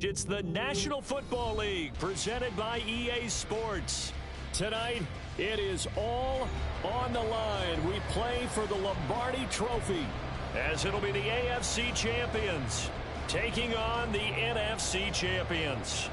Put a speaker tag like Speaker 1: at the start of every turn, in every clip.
Speaker 1: It's the National Football League presented by EA Sports. Tonight, it is all on the line. We play for the Lombardi Trophy, as it'll be the AFC champions taking on the NFC champions.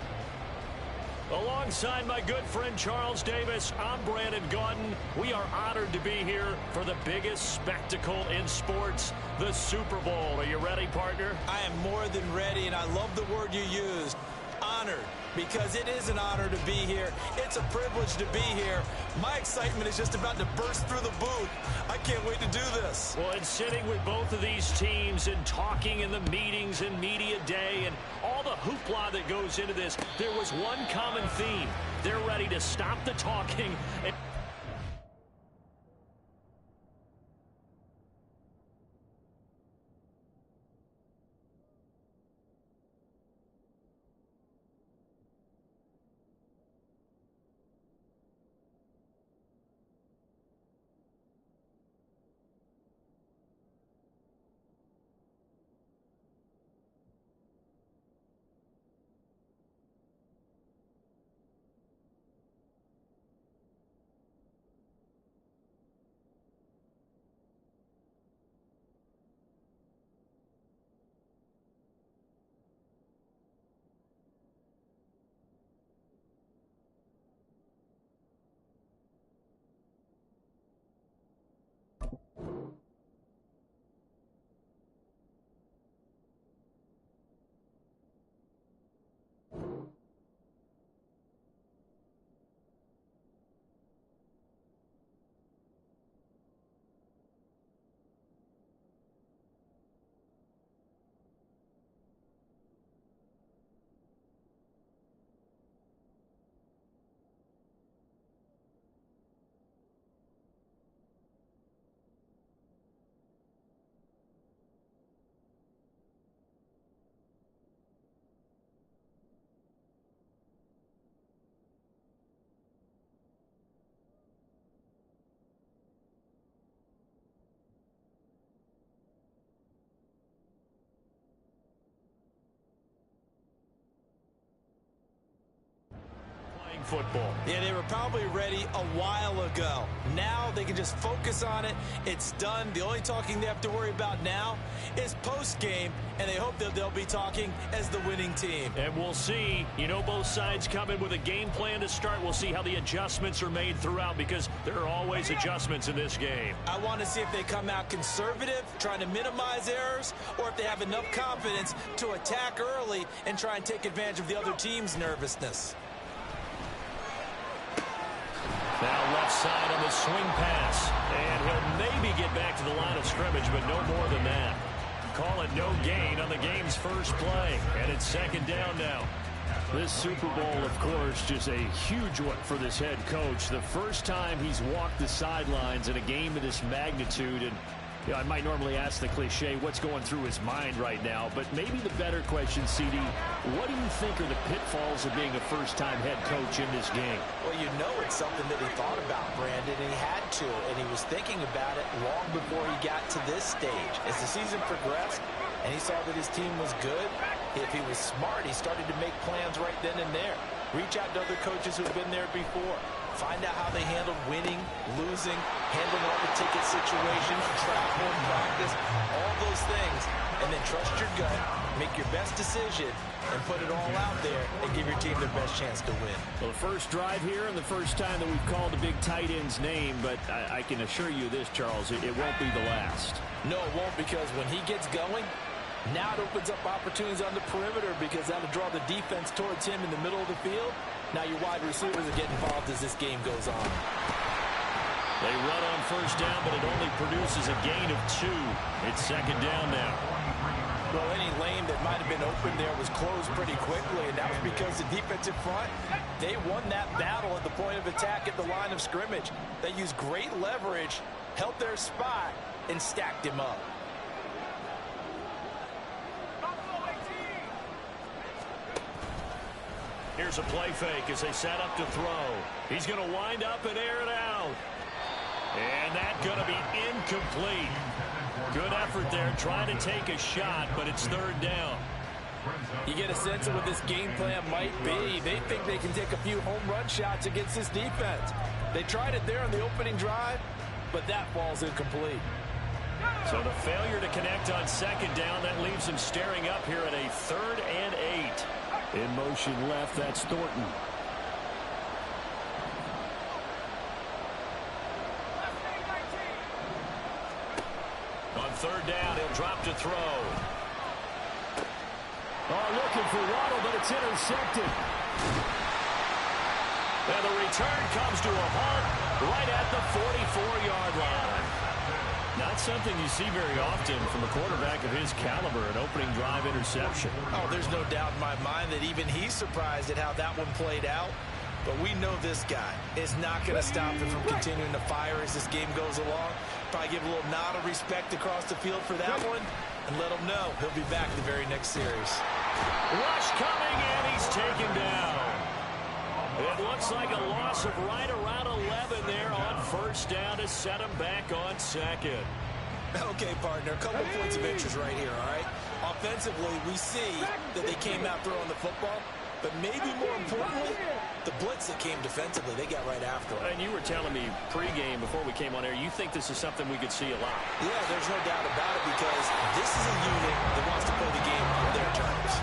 Speaker 1: Alongside my good friend Charles Davis, I'm Brandon Gaudin. We are honored to be here for the biggest spectacle in sports, the Super Bowl. Are you ready, partner?
Speaker 2: I am more than ready, and I love the word you used, honored, because it is an honor to be here. It's a privilege to be here. My excitement is just about to burst through the booth. I can't wait to do this.
Speaker 1: Well, and sitting with both of these teams and talking in the meetings and media day and all the hoopla that goes into this, there was one common theme. They're ready to stop the talking and football.
Speaker 2: Yeah, they were probably ready a while ago. Now they can just focus on it. It's done. The only talking they have to worry about now is post-game, and they hope that they'll be talking as the winning team.
Speaker 1: And we'll see. You know, both sides come in with a game plan to start. We'll see how the adjustments are made throughout, because there are always adjustments in this game.
Speaker 2: I want to see if they come out conservative, trying to minimize errors, or if they have enough confidence to attack early and try and take advantage of the other team's nervousness.
Speaker 1: Now left side on the swing pass. And he'll maybe get back to the line of scrimmage, but no more than that. Call it no gain on the game's first play. And it's second down now.
Speaker 3: This Super Bowl, of course, just a huge one for this head coach. The first time he's walked the sidelines in a game of this magnitude. And you know, I might normally ask the cliche, what's going through his mind right now? But maybe the better question, CD, what do you think are the pitfalls of being a first-time head coach in this game?
Speaker 2: Well, you know it's something that he thought about, Brandon, and he had to, and he was thinking about it long before he got to this stage. As the season progressed and he saw that his team was good, if he was smart, he started to make plans right then and there. Reach out to other coaches who've been there before. Find out how they handled winning, losing, handling all the ticket situations, travel, practice, all those things. And then trust your gut, make your best decision, and put it all out there and give your team their best chance to win.
Speaker 3: Well, the first drive here and the first time that we've called a big tight end's name, but I can assure you this, Charles, it won't be the last.
Speaker 2: No, it won't, because when he gets going, now it opens up opportunities on the perimeter, because that'll draw the defense towards him in the middle of the field. Now your wide receivers will get involved as this game goes on.
Speaker 1: They run on first down, but it only produces a gain of 2. It's second down now.
Speaker 2: Well, any lane that might have been open there was closed pretty quickly, and that was because the defensive front, they won that battle at the point of attack at the line of scrimmage. They used great leverage, held their spot, and stacked him up.
Speaker 1: Here's a play fake as they set up to throw. He's going to wind up and air it out. And that's going to be incomplete. Good effort there trying to take a shot, but it's third down.
Speaker 2: You get a sense of what this game plan might be. They think they can take a few home run shots against this defense. They tried it there on the opening drive, but that ball's incomplete.
Speaker 1: So the failure to connect on second down, that leaves him staring up here at a 3rd and 8.
Speaker 3: In motion left, that's Thornton.
Speaker 1: On 3rd down, he'll drop to throw.
Speaker 3: Oh, looking for Waddle, but it's intercepted.
Speaker 1: And the return comes to a halt right at the 44-yard line. Not something you see very often from a quarterback of his caliber, an opening drive interception.
Speaker 2: Oh, there's no doubt in my mind that even he's surprised at how that one played out. But we know this guy is not going to stop him from continuing to fire as this game goes along. Probably give a little nod of respect across the field for that one and let him know he'll be back the very next series.
Speaker 1: Rush coming, and he's taken down. It looks like a loss of right around 11 there on 1st down to set him back on 2nd.
Speaker 2: Okay, partner, a couple points of interest right here, all right? Offensively, we see that they came out throwing the football, but maybe more importantly, the blitz that came defensively, they got right after it.
Speaker 1: And you were telling me pregame before we came on air, you think this is something we could see a lot.
Speaker 2: Yeah, there's no doubt about it because this is a unit that wants to play the game on their terms.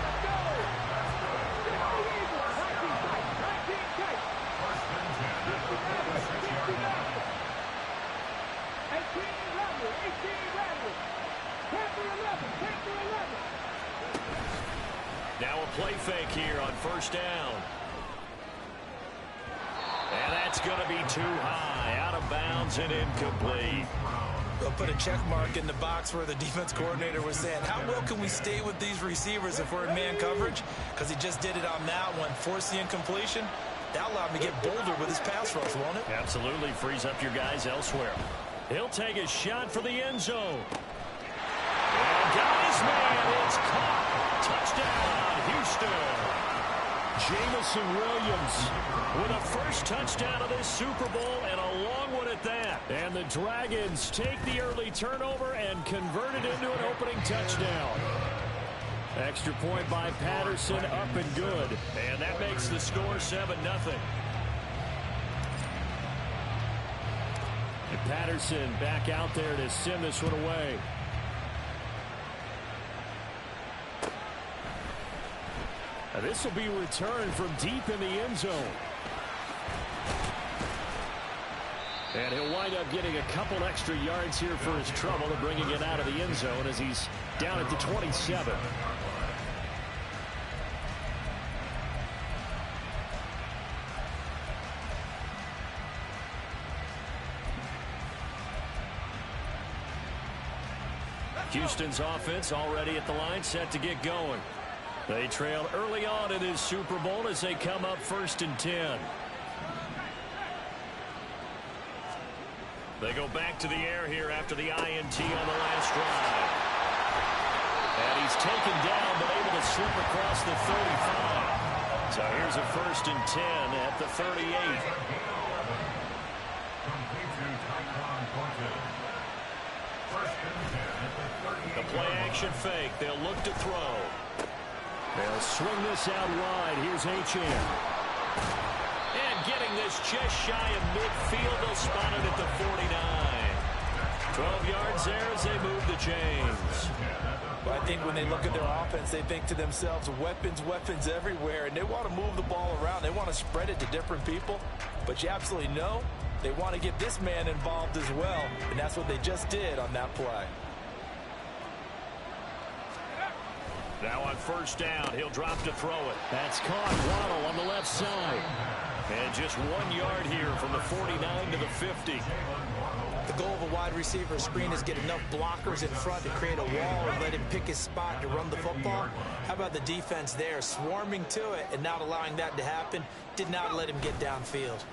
Speaker 1: Now a play fake here on 1st down. And that's going to be too high, out of bounds and incomplete.
Speaker 2: They'll put a check mark in the box where the defense coordinator was saying, how well can we stay with these receivers if we're in man coverage? Because he just did it on that one, forced the incompletion. That allowed him to get bolder with his pass rush, won't it?
Speaker 1: Absolutely, frees up your guys elsewhere. He'll take a shot for the end zone. And got his man, it's caught. Touchdown, Houston. Jamison Williams with a first touchdown of this Super Bowl, and a long one at that. And the Dragons take the early turnover and convert it into an opening touchdown. Extra point by Patterson, up and good. And that makes the score 7-0. And Patterson back out there to send this one away. Now this will be returned from deep in the end zone. And he'll wind up getting a couple extra yards here for his trouble and bringing it out of the end zone as he's down at the 27. Houston's offense already at the line, set to get going. They trail early on in this Super Bowl as they come up 1st and 10. They go back to the air here after the INT on the last drive. And he's taken down but able to slip across the 35. So here's a 1st and 10 at the 38. The play action fake. They'll look to throw. They'll swing this out wide. Here's H.M. And getting this just shy of midfield. They'll spot it at the 49. 12 yards there as they move the chains.
Speaker 2: Well, I think when they look at their offense, they think to themselves, weapons, weapons everywhere. And they want to move the ball around. They want to spread it to different people. But you absolutely know they want to get this man involved as well. And that's what they just did on that play.
Speaker 1: Now on 1st down, he'll drop to throw it. That's caught. Waddle on the left side. And just 1 yard here from the 49 to the 50.
Speaker 2: The goal of a wide receiver screen is get enough blockers in front to create a wall and let him pick his spot to run the football. How about the defense there, swarming to it and not allowing that to happen? Did not let him get downfield.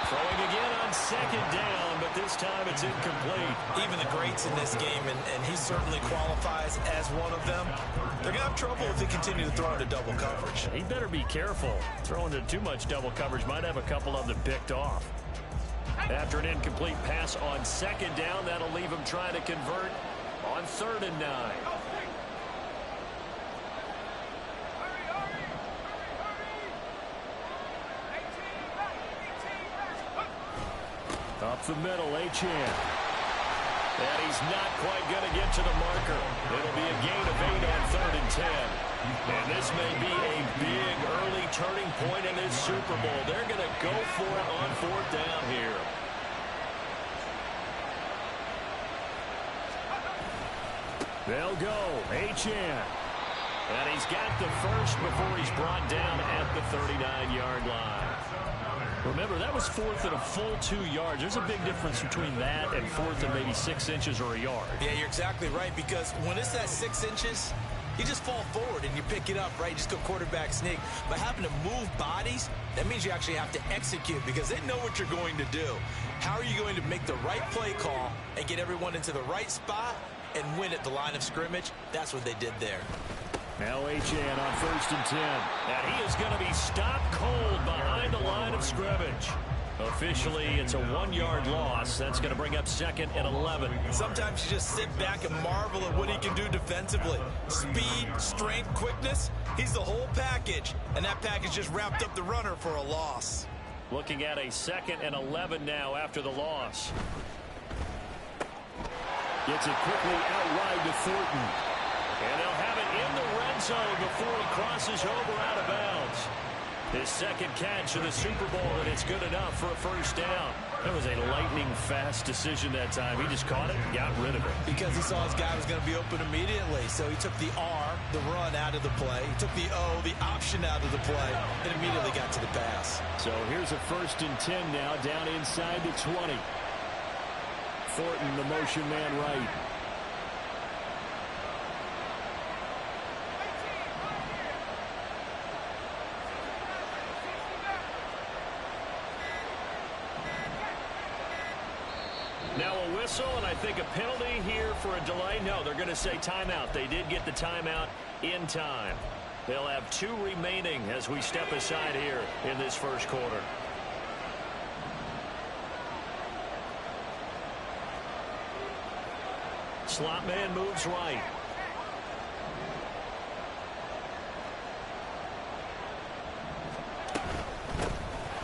Speaker 1: Throwing again on 2nd down, but this time it's incomplete.
Speaker 2: Even the greats in this game, and he certainly qualifies as one of them, they're going to have trouble if they continue to throw into double coverage.
Speaker 1: He better be careful. Throwing to too much double coverage might have a couple of them picked off. After an incomplete pass on 2nd down, that'll leave him trying to convert on 3rd and 9.
Speaker 3: Up the middle, Achane.
Speaker 1: And he's not quite going to get to the marker. It'll be a gain of 8 on 3rd and 10. And this may be a big early turning point in this Super Bowl. They're going to go for it on 4th down here.
Speaker 3: They'll go. Achane.
Speaker 1: And he's got the first before he's brought down at the 39-yard line.
Speaker 3: Remember, that was 4th and a full 2 yards. There's a big difference between that and 4th and maybe 6 inches or a yard.
Speaker 2: Yeah, you're exactly right, because when it's that 6 inches, you just fall forward and you pick it up, right? You just go quarterback sneak. But having to move bodies, that means you actually have to execute because they know what you're going to do. How are you going to make the right play call and get everyone into the right spot and win at the line of scrimmage? That's what they did there.
Speaker 3: Now Achane on 1st and 10.
Speaker 1: And he is going to be stopped cold behind the line of scrimmage. Officially, it's a 1-yard loss. That's going to bring up 2nd and 11.
Speaker 2: Sometimes you just sit back and marvel at what he can do defensively. Speed, strength, quickness, he's the whole package. And that package just wrapped up the runner for a loss.
Speaker 1: Looking at a 2nd and 11 now after the loss.
Speaker 3: Gets it quickly out wide to Thornton.
Speaker 1: And they'll have it in the red zone before he crosses over out of bounds. His 2nd catch of the Super Bowl, and it's good enough for a 1st down.
Speaker 3: That was a lightning-fast decision that time. He just caught it and got rid of it.
Speaker 2: Because he saw his guy was going to be open immediately. So he took the R, the run, out of the play. He took the O, the option, out of the play, and immediately got to the pass.
Speaker 3: So here's a 1st and 10 now, down inside the 20. Thornton, the motion man right.
Speaker 1: Now a whistle, and I think a penalty here for a delay. No, they're going to say timeout. They did get the timeout in time. They'll have 2 remaining as we step aside here in this 1st quarter. Slot man moves right.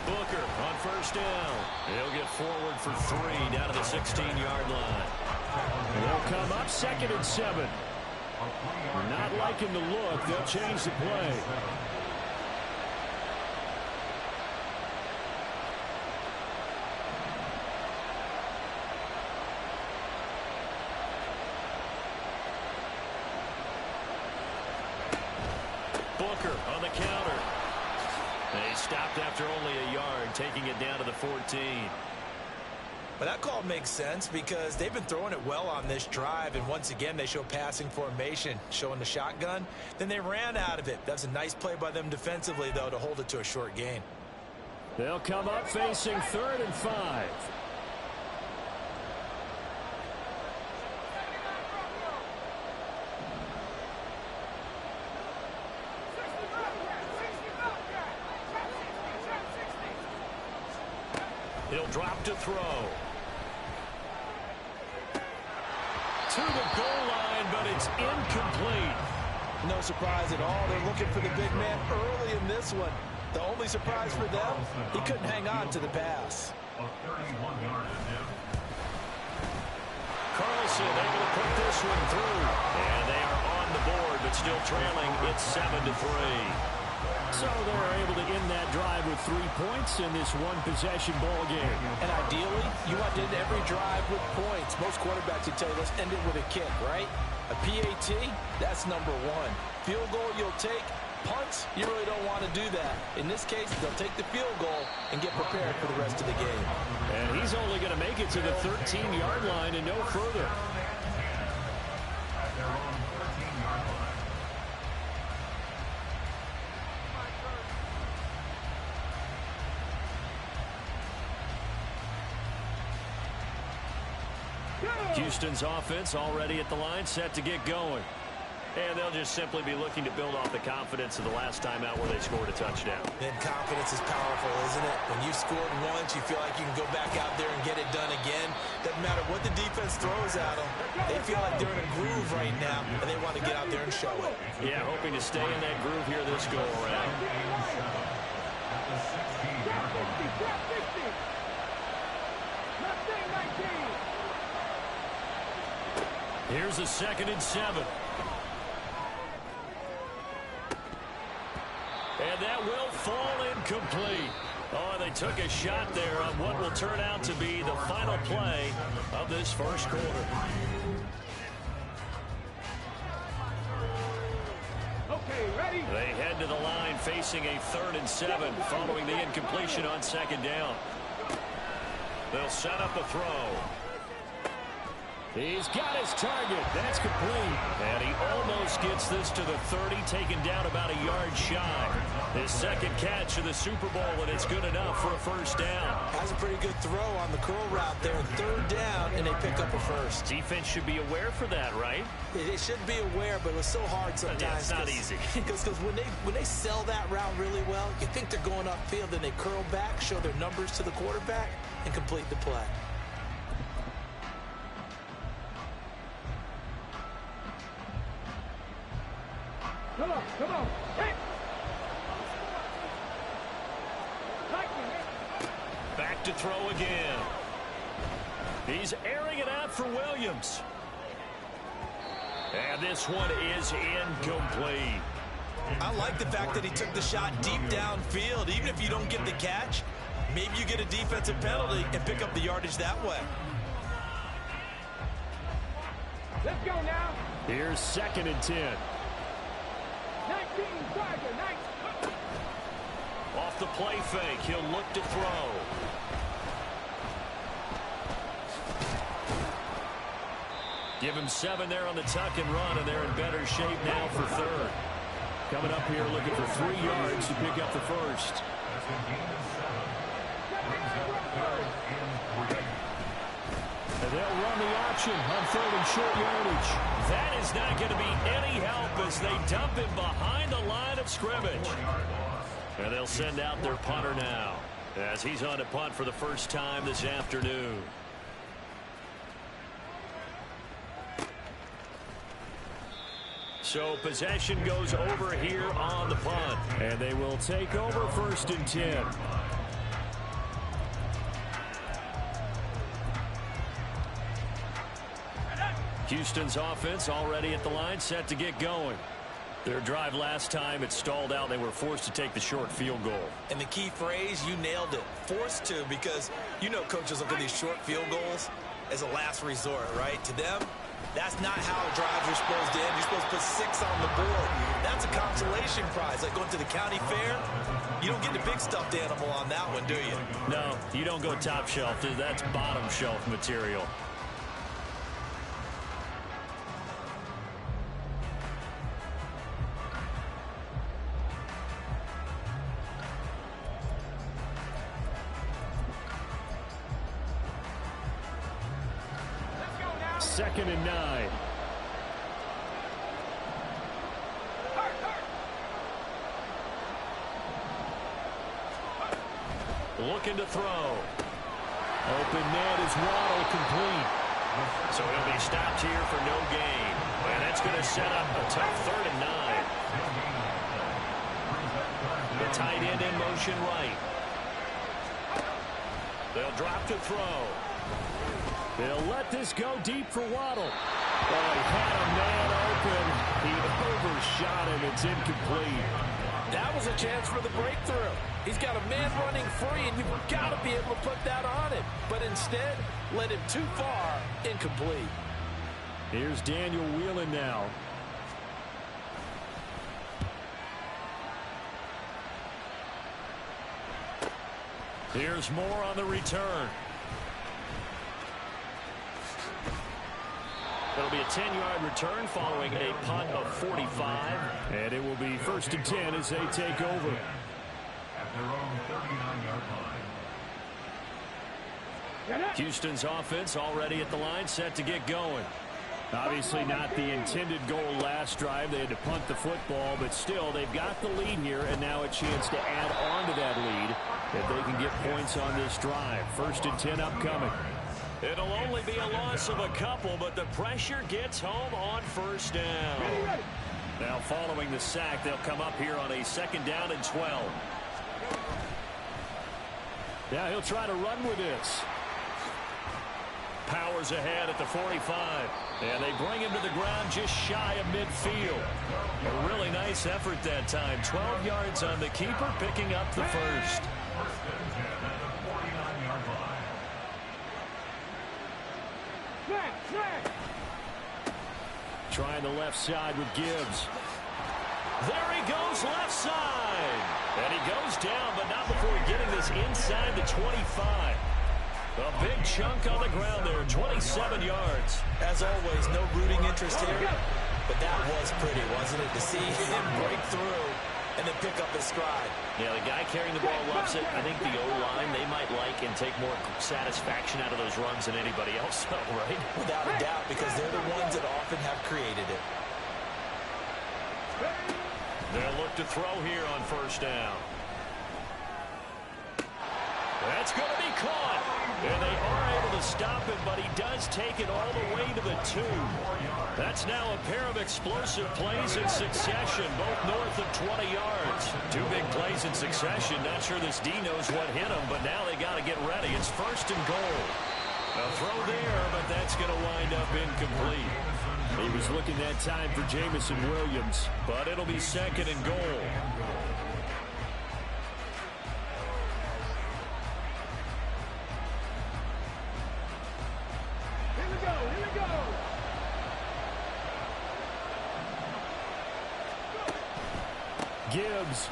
Speaker 1: Booker on 1st down. He'll get forward for 3 down to the 16-yard line.
Speaker 3: They'll come up 2nd and 7. Not liking the look. They'll change the play.
Speaker 1: Booker on the counter. They stopped after only a yard, taking it down to the 14.
Speaker 2: But that call makes sense because they've been throwing it well on this drive, and once again they show passing formation, showing the shotgun. Then they ran out of it. That's a nice play by them defensively, though, to hold it to a short gain.
Speaker 3: They'll come up facing 3rd and 5.
Speaker 1: He'll drop to throw. To the goal line, but it's incomplete.
Speaker 2: No surprise at all. They're looking for the big man early in this one. The only surprise for them, he couldn't hang on to the pass.
Speaker 1: Carlson able to put this one through. And they are on the board, but still trailing. It's 7-3.
Speaker 3: So they're able to end that drive with 3 points in this one-possession ball game.
Speaker 2: And ideally, you want to end every drive with points. Most quarterbacks would tell you, let's end it with a kick, right? A PAT, that's number 1. Field goal you'll take. Punts, you really don't want to do that. In this case, they'll take the field goal and get prepared for the rest of the game.
Speaker 3: And he's only going to make it to the 13-yard line and no further. Houston's offense already at the line, set to get going.
Speaker 1: And they'll just simply be looking to build off the confidence of the last time out where they scored a touchdown.
Speaker 2: And confidence is powerful, isn't it? When you've scored once, you feel like you can go back out there and get it done again. Doesn't matter what the defense throws at them. They feel like they're in a groove right now, and they want to get out there and show it.
Speaker 1: Yeah, hoping to stay in that groove here this go-around. Here's a 2nd and 7. And that will fall incomplete. Oh, they took a shot there on what will turn out to be the final play of this first quarter.
Speaker 4: Okay, ready?
Speaker 1: They head to the line facing a 3rd and 7 following the incompletion on 2nd down. They'll set up a throw. He's got his target. That's complete. And he almost gets this to the 30, taken down about a yard shy. His 2nd catch of the Super Bowl, and it's good enough for a first down.
Speaker 2: Has a pretty good throw on the curl route there. 3rd down, and they pick up a first.
Speaker 1: Defense should be aware for that, right?
Speaker 2: They should be aware, but it's so hard sometimes.
Speaker 1: Yeah, it's not easy.
Speaker 2: Because when they sell that route really well, you think they're going upfield, and they curl back, show their numbers to the quarterback, and complete the play.
Speaker 4: Come on, come on. Hey.
Speaker 1: Back to throw again. He's airing it out for Williams. And this one is incomplete.
Speaker 2: I like the fact that he took the shot deep downfield. Even if you don't get the catch, maybe you get a defensive penalty and pick up the yardage that way.
Speaker 4: Let's go now.
Speaker 3: Here's 2nd and 10.
Speaker 4: 19, Tiger, 19.
Speaker 1: Off the play fake, he'll look to throw. Give him 7 there on the tuck and run, and they're in better shape now for 3rd. Coming up here looking for 3 yards to pick up the first. And they'll run the option on 3rd and short yardage. That is not going to be any help as they dump him behind the line of scrimmage. And they'll send out their punter now as he's on to punt for the first time this afternoon. So possession goes over here on the punt. And they will take over 1st and 10. Houston's offense already at the line, set to get going. Their drive last time, it stalled out. They were forced to take the short field goal.
Speaker 2: And the key phrase, you nailed it. Forced to, because you know coaches look at these short field goals as a last resort, right? To them, that's not how drives are supposed to end. You're supposed to put 6 on the board. That's a consolation prize. Like going to the county fair, you don't get the big stuffed animal on that one, do you?
Speaker 1: No, you don't go top shelf. That's bottom shelf material.
Speaker 3: Second and 9.
Speaker 1: Looking to throw. Open net is Waddle, complete. So he'll be stopped here for no gain. And that's going to set up a tough 3rd and 9. The tight end in motion right. They'll drop to throw.
Speaker 3: They'll let this go deep for Waddle. Oh, he had a man open. He overshot him. It's incomplete.
Speaker 5: That was a chance for the breakthrough. He's got a man running free, and you've got to be able to put that on him. But instead, led him too far, incomplete.
Speaker 3: Here's Daniel Whelan now.
Speaker 1: Here's more on the return. It'll be a 10-yard return following a punt of 45.
Speaker 3: And it will be 1st and 10 as they take over.
Speaker 4: At their own 39-yard line.
Speaker 1: Houston's offense already at the line, set to get going.
Speaker 3: Obviously not the intended goal last drive. They had to punt the football, but still, they've got the lead here, and now a chance to add on to that lead if they can get points on this drive. 1st and 10 upcoming.
Speaker 1: It'll only be a loss of a couple, but the pressure gets home on 1st down. Now following the sack, they'll come up here on a 2nd down and 12.
Speaker 3: Yeah, he'll try to run with this.
Speaker 1: powers ahead at the 45. And they bring him to the ground just shy of midfield. A really nice effort that time. 12 yards on the keeper, picking up the first. Trying the left side with Gibbs. There he goes, left side. And he goes down, but not before getting this inside the 25. A big chunk on the ground there, 27 yards.
Speaker 2: As always, no rooting interest here, but that was pretty, wasn't it, to see him break through and then pick up his stride.
Speaker 3: Yeah, the guy carrying the ball loves it. I think the O-line, they might like and take more satisfaction out of those runs than anybody else, right?
Speaker 2: Without a doubt, because they're the ones that often have created it.
Speaker 1: They'll look to throw here on first down. That's going to be caught. And they are able to stop him, but he does take it all the way to the 2. That's now a pair of explosive plays in succession, both north of 20 yards. 2 big plays in succession. Not sure this D knows what hit him, but now they got to get ready. It's first and goal. A throw there, but that's going to wind up incomplete. He was looking that time for Jamison Williams, but it'll be second and goal. Gibbs.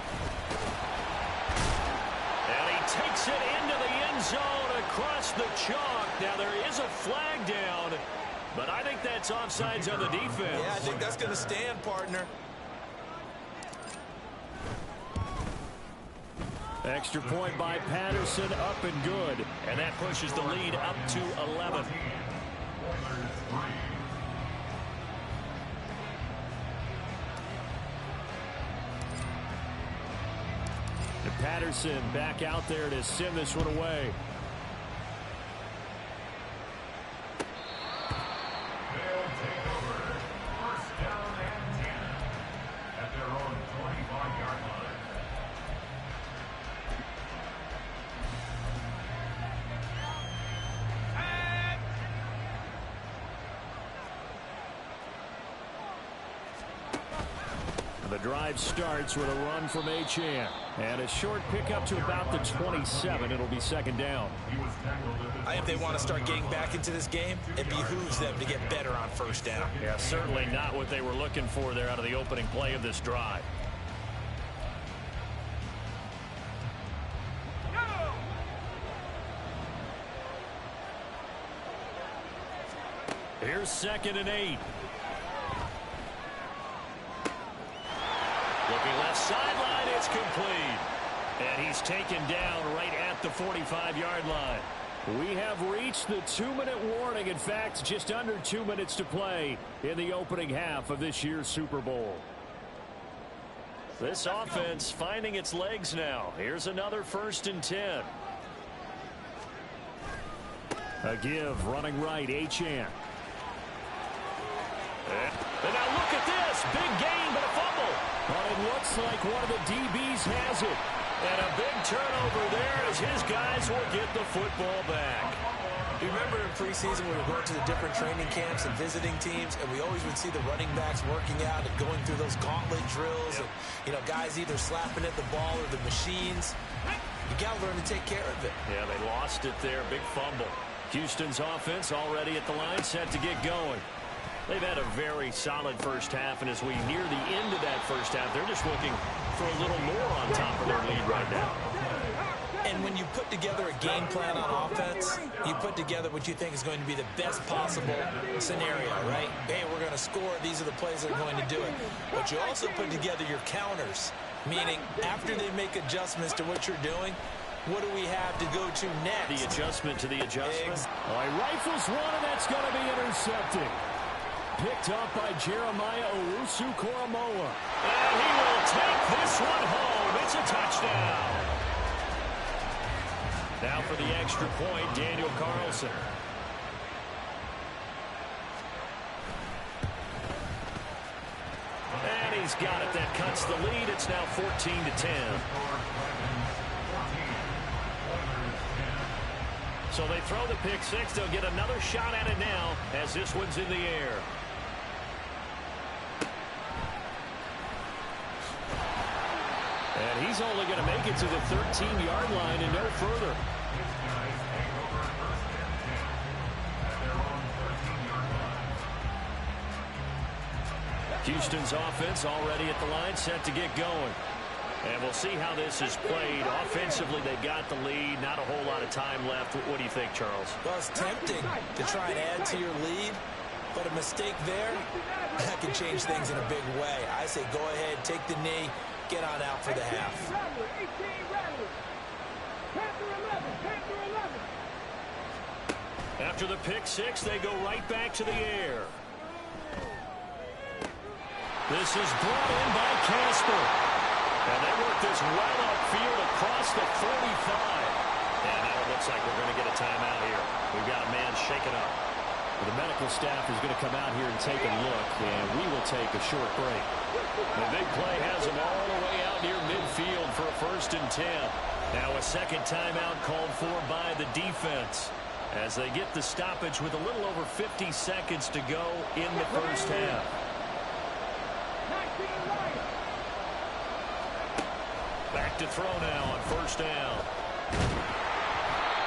Speaker 1: And he takes it into the end zone across the chalk. Now there is a flag down, but I think that's offsides on the defense.
Speaker 2: Yeah, I think that's going to stand, partner.
Speaker 1: Extra point by Patterson, up and good. And that pushes the lead up to 11. Patterson back out there to send this one away.
Speaker 4: They'll take over. First down and 10 at their own 25-yard line.
Speaker 1: The drive starts with a run from Achane. And a short pickup to about the 27. It'll be second down.
Speaker 2: If they want to start getting back into this game, it behooves them to get better on first down.
Speaker 1: Yeah, certainly not what they were looking for there out of the opening play of this drive. Here's second and 8. Looking left sideline, it's complete. And he's taken down right at the 45-yard line. We have reached the 2-minute warning. In fact, just under 2 minutes to play in the opening half of this year's Super Bowl. This offense finding its legs now. Here's another first and 10. A give, running right, Achane. And now look at this. Big gain, but a fumble. But it looks like one of the DBs has it. And a big turnover there as his guys will get the football back.
Speaker 2: You remember in preseason we were going to the different training camps and visiting teams, and we always would see the running backs working out and going through those gauntlet drills.
Speaker 1: Yep.
Speaker 2: And, you know, guys either slapping at the ball or the machines. You got to learn to take care of it.
Speaker 1: Yeah, they lost it there. Big fumble. Houston's offense already at the line, set to get going. They've had a very solid first half, and as we near the end of that first half, they're just looking for a little more on top of their lead right now.
Speaker 2: And when you put together a game plan on offense, you put together what you think is going to be the best possible scenario, right? Hey, we're going to score. These are the plays that are going to do it. But you also put together your counters, meaning after they make adjustments to what you're doing, what do we have to go to next?
Speaker 1: The adjustment to the adjustment. He rifles one, and that's going to be intercepted. Picked up by Jeremiah Owusu-Koramoah. And he will take this one home. It's a touchdown. Now for the extra point, Daniel Carlson. And he's got it. That cuts the lead. It's now 14-10. So they throw the pick six. They'll get another shot at it now as this one's in the air. And he's only going to make it to the 13-yard line and no further. Houston's offense already at the line, set to get going. And we'll see how this is played. Offensively, they've got the lead. Not a whole lot of time left. What do you think, Charles?
Speaker 2: Well, it's tempting to try and add to your lead, but a mistake there, that can change things in a big way. I say go ahead, take the knee, get on out for the half.
Speaker 1: After the pick six, they go right back to the air. This is brought in by Casper. And they work this well upfield across the 45. And now it looks like we're going to get a timeout here. We've got a man shaken up.
Speaker 3: Well, the medical staff is going to come out here and take a look, and we will take a short break.
Speaker 1: The big play has them all the way out near midfield for a 1st and 10. Now a second timeout called for by the defense as they get the stoppage with a little over 50 seconds to go in the first half. Back to throw now on 1st down.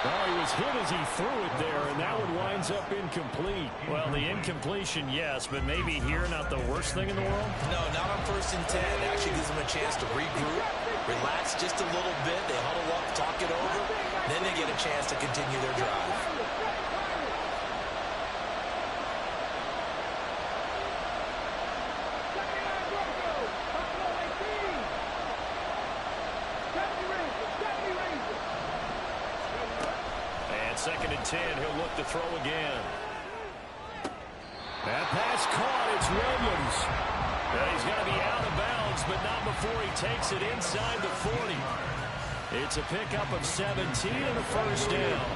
Speaker 3: Well, he was hit as he threw it there, and that one winds up incomplete.
Speaker 1: Well, the incompletion, yes, but maybe here not the worst thing in the world?
Speaker 2: No, not on 1st and 10. It actually gives them a chance to regroup, relax just a little bit. They huddle up, talk it over, then they get a chance to continue their drive.
Speaker 1: Second and 10, he'll look to throw again.
Speaker 3: That pass caught, it's Williams.
Speaker 1: Well, he's going to be out of bounds, but not before he takes it inside the 40. It's a pickup of 17 and a 1st down.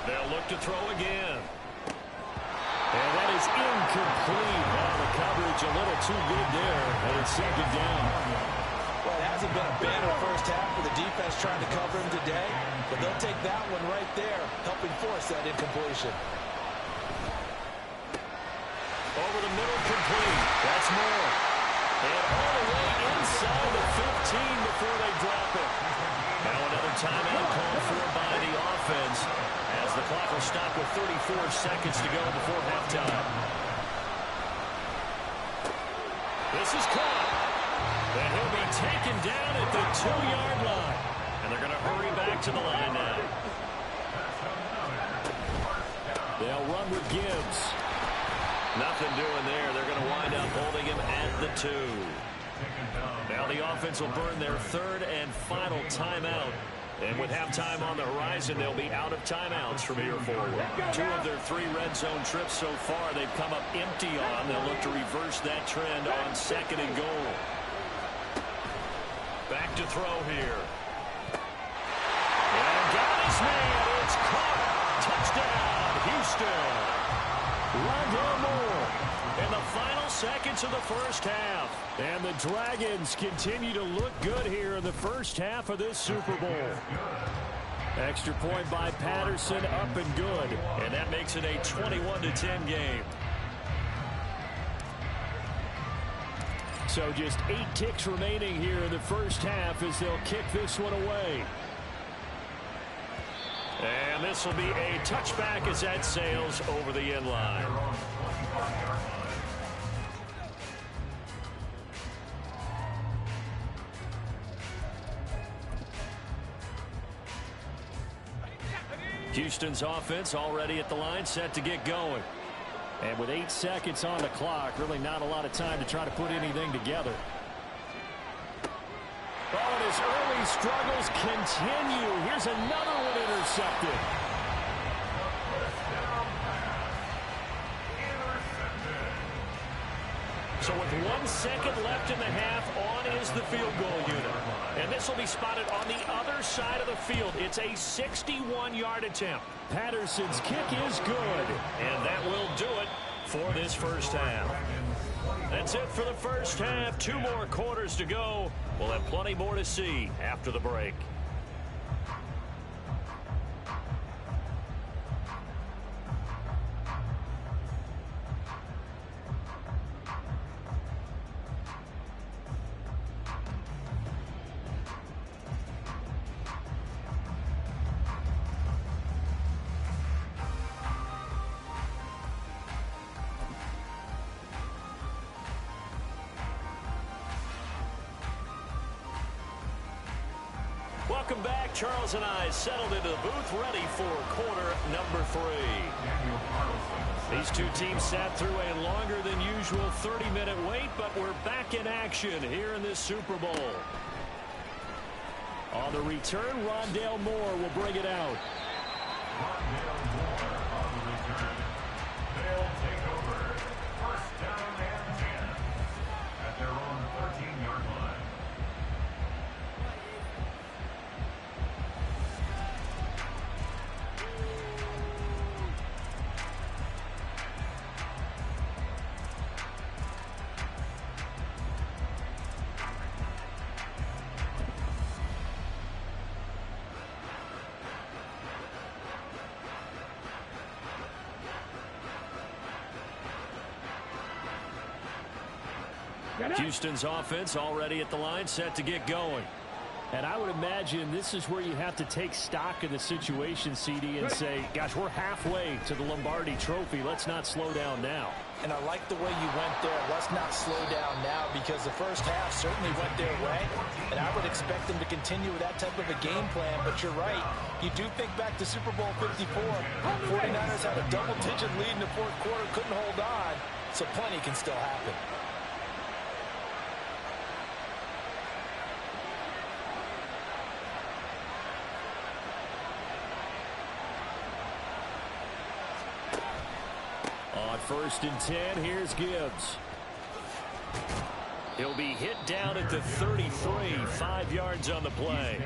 Speaker 1: They'll look to throw again.
Speaker 3: And that is incomplete. Now the coverage a little too good there, and it's 2nd down.
Speaker 2: Well, it hasn't been a banner first half for the defense trying to cover him today, but they'll take that one right there, helping force that incompletion.
Speaker 1: Over the middle, complete. That's more. And all the way inside the 15 before they drop it. Now another timeout called for by the offense, as the clock will stop with 34 seconds to go before halftime. This is caught. And he'll be taken down at the 2-yard line. And they're going to hurry back to the line now.
Speaker 3: They'll run with Gibbs.
Speaker 1: Nothing doing there. They're going to wind up holding him at the 2. Now the offense will burn their 3rd and final timeout. And with halftime on the horizon, they'll be out of timeouts from here forward. 2 of their 3 red zone trips so far, they've come up empty on. They'll look to reverse that trend on 2nd and goal. Back to throw here. And got his man. It's caught. Touchdown, Houston.
Speaker 3: Rondell Moore.
Speaker 1: In the final seconds of the first half.
Speaker 3: And the Dragons continue to look good here in the first half of this Super Bowl. Extra point by Patterson, up and good.
Speaker 1: And that makes it a 21-10 game.
Speaker 3: So just 8 ticks remaining here in the first half as they'll kick this one away.
Speaker 1: And this will be a touchback as that sails over the end line. Houston's offense already at the line, set to get going.
Speaker 3: And with 8 seconds on the clock, really not a lot of time to try to put anything together. Oh, and his early struggles continue. Here's another one intercepted.
Speaker 1: So with 1 second left in the half, on is the field goal unit. And this will be spotted on the other side of the field. It's a 61-yard attempt.
Speaker 3: Patterson's kick is good.
Speaker 1: And that will do it for this first half. That's it for the first half. 2 more quarters to go. We'll have plenty more to see after the break. Welcome back. Charles and I settled into the booth, ready for quarter number 3. These two teams sat through a longer than usual 30-minute wait, but we're back in action here in this Super Bowl. On the return, Rondale Moore will bring it out.
Speaker 4: Rondale Moore on the return. They'll take over. First down and 10 at their own 13-yard line.
Speaker 1: Houston's offense already at the line, set to get going.
Speaker 3: And I would imagine this is where you have to take stock of the situation, CD, and say, gosh, we're halfway to the Lombardi Trophy. Let's not slow down now.
Speaker 2: And I like the way you went there. Let's not slow down now, because the first half certainly went their way. And I would expect them to continue with that type of a game plan. But you're right. You do think back to Super Bowl 54. 49ers had a double-digit lead in the fourth quarter, couldn't hold on. So plenty can still happen.
Speaker 3: On 1st and 10, here's Gibbs.
Speaker 1: He'll be hit down at the 33, 5 yards on the play.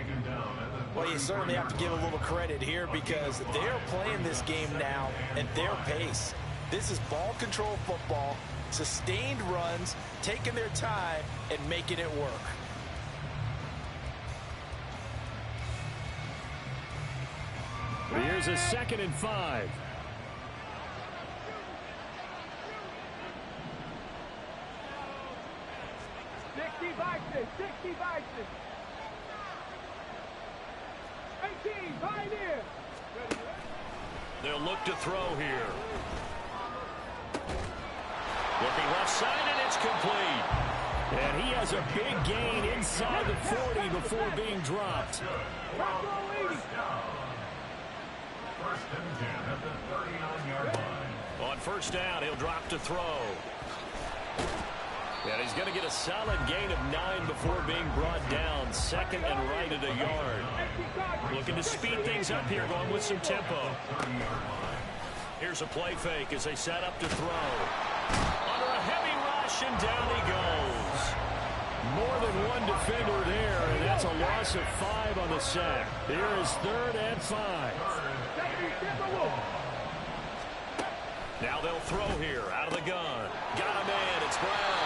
Speaker 2: Well, you certainly have to give a little credit here, because they're playing this game now at their pace. This is ball control football, sustained runs, taking their time and making it work.
Speaker 3: Here's a 2nd and 5.
Speaker 1: They'll look to throw here. Looking left side, and it's complete.
Speaker 3: And he has a big gain inside the 40 before being dropped.
Speaker 4: First and 10 at the 39-yard line.
Speaker 1: On 1st down, he'll drop to throw. And he's going to get a solid gain of 9 before being brought down. 2nd and right at a yard. Looking to speed things up here, going with some tempo. Here's a play fake as they set up to throw. Under a heavy rush, and down he goes.
Speaker 3: More than one defender there, and that's a loss of 5 on the sack. Here is 3rd and 5.
Speaker 1: Now they'll throw here, out of the gun. Got a man, it's Brown.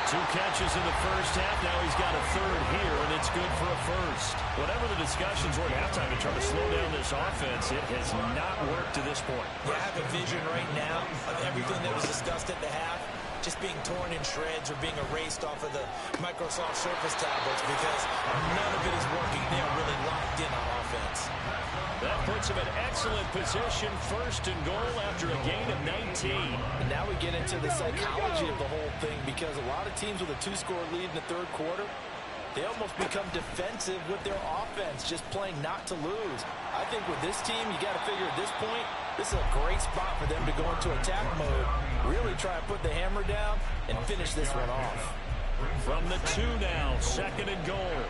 Speaker 1: 2 catches in the first half. Now he's got a 3rd here, and it's good for a 1st. Whatever the discussions were at halftime to try to slow down this offense, it has not worked to this point.
Speaker 2: Yeah, I have a vision right now of everything that was discussed at the half just being torn in shreds or being erased off of the Microsoft Surface tablets, because none of it is working. They're really locked in on offense.
Speaker 1: That puts him in excellent position, 1st and goal after a gain of 19.
Speaker 2: And now we get into the psychology of the whole thing, because a lot of teams with a 2-score lead in the 3rd quarter, they almost become defensive with their offense, just playing not to lose. I think with this team, you got to figure at this point, this is a great spot for them to go into attack mode, really try and put the hammer down and finish this one off.
Speaker 1: From the 2 now, 2nd and goal.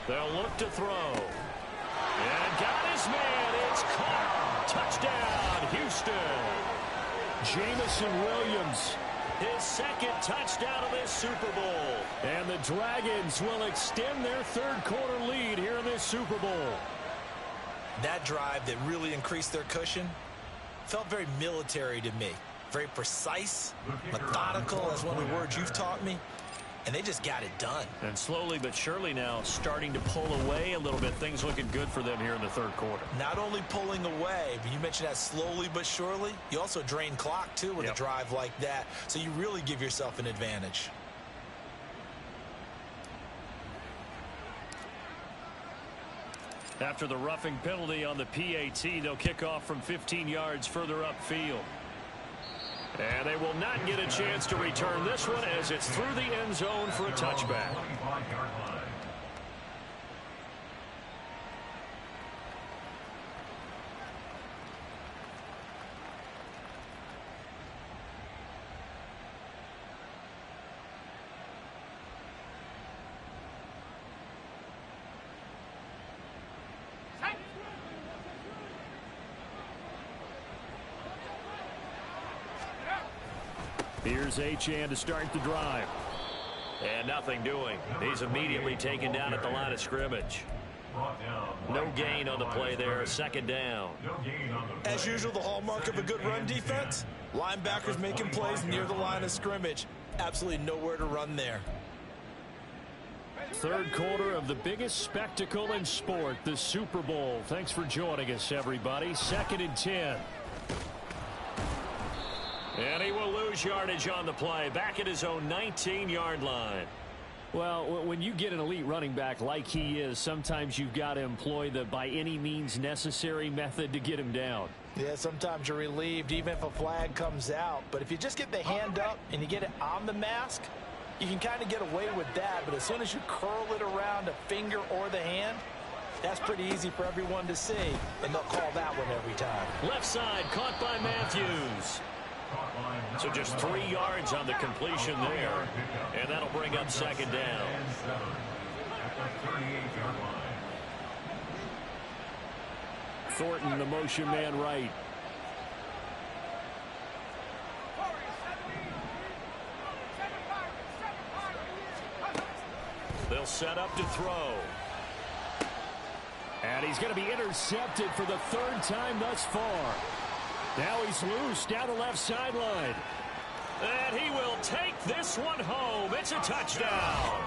Speaker 1: They'll look to throw. And got his man. It's caught. Touchdown, Houston. Jamison Williams. His second touchdown of this Super Bowl. And the Dragons will extend their third quarter lead here in this Super Bowl.
Speaker 2: That drive that really increased their cushion felt very military to me. Very precise, methodical, that's one of the words you've taught me. And they just got it done.
Speaker 3: And slowly but surely now starting to pull away a little bit. Things looking good for them here in the third quarter.
Speaker 2: Not only pulling away, but you mentioned that slowly but surely. You also drain clock, too, with a drive like that. So you really give yourself an advantage.
Speaker 3: After the roughing penalty on the PAT, they'll kick off from 15 yards further upfield. And they will not get a chance to return this one as it's through the end zone for a touchback. Here's Achane to start the drive.
Speaker 1: And nothing doing. He's immediately taken down at the line of scrimmage. No gain on the play there. Second down.
Speaker 2: As usual, the hallmark of a good run defense. Linebackers making plays near the line of scrimmage. Absolutely nowhere to run there.
Speaker 1: Third quarter of the biggest spectacle in sport, the Super Bowl. Thanks for joining us, everybody. 2nd and 10. And he will lose yardage on the play. Back at his own 19-yard line.
Speaker 3: Well, when you get an elite running back like he is, sometimes you've got to employ the by any means necessary method to get him down.
Speaker 2: Yeah, sometimes you're relieved even if a flag comes out. But if you just get the hand up and you get it on the mask, you can kind of get away with that. But as soon as you curl it around a finger or the hand, that's pretty easy for everyone to see. And they'll call that one every time.
Speaker 1: Left side caught by Matthews. So just 3 yards on the completion there. And that'll bring up second down.
Speaker 3: Thornton, the motion man right.
Speaker 1: They'll set up to throw.
Speaker 3: And he's going to be intercepted for the 3rd time thus far. Now he's loose down the left sideline.
Speaker 1: And he will take this one home. It's a touchdown.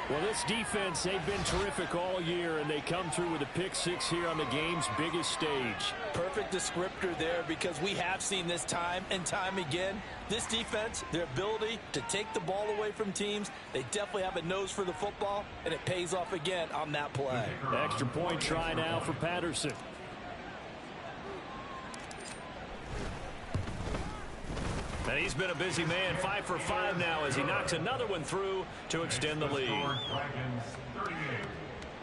Speaker 3: Well, this defense, they've been terrific all year, and they come through with a pick six here on the game's biggest stage.
Speaker 5: Perfect descriptor there, because we have seen this time and time again. This defense, their ability to take the ball away from teams, they definitely have a nose for the football, and it pays off again on that play.
Speaker 3: Extra point try now for Patterson.
Speaker 1: And he's been a busy man, 5 for 5 now as he knocks another one through to extend the lead.
Speaker 4: Dragons 38,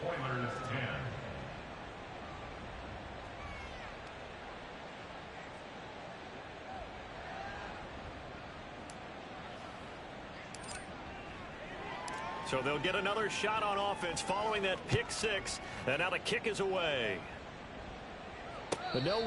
Speaker 4: Oilers 10.
Speaker 1: So they'll get another shot on offense following that pick six. And now the kick is away.
Speaker 3: But no